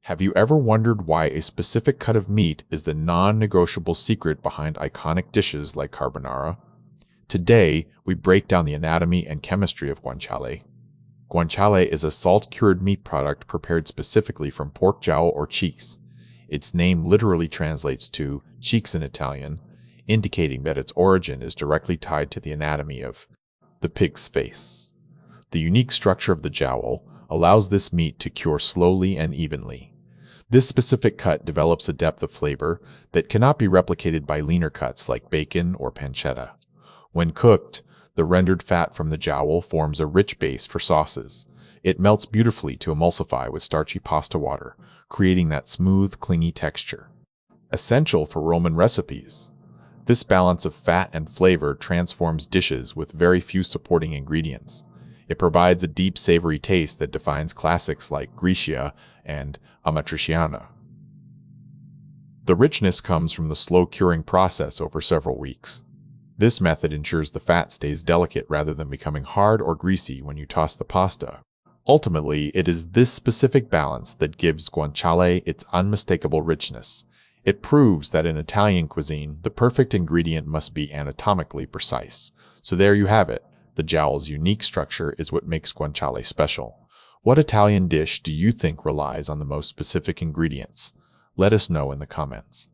Have you ever wondered why a specific cut of meat is the non-negotiable secret behind iconic dishes like carbonara? Today, we break down the anatomy and chemistry of guanciale. Guanciale is a salt-cured meat product prepared specifically from pork jowl or cheeks. Its name literally translates to cheeks in Italian, indicating that its origin is directly tied to the anatomy of the pig's face. The unique structure of the jowl allows this meat to cure slowly and evenly. This specific cut develops a depth of flavor that cannot be replicated by leaner cuts like bacon or pancetta. When cooked, the rendered fat from the jowl forms a rich base for sauces. It melts beautifully to emulsify with starchy pasta water, creating that smooth, clingy texture. Essential for Roman recipes. This balance of fat and flavor transforms dishes with very few supporting ingredients. It provides a deep, savory taste that defines classics like gricia and amatriciana. The richness comes from the slow curing process over several weeks. This method ensures the fat stays delicate rather than becoming hard or greasy when you toss the pasta. Ultimately, it is this specific balance that gives guanciale its unmistakable richness. It proves that in Italian cuisine, the perfect ingredient must be anatomically precise. So there you have it. The jowl's unique structure is what makes guanciale special. What Italian dish do you think relies on the most specific ingredients? Let us know in the comments.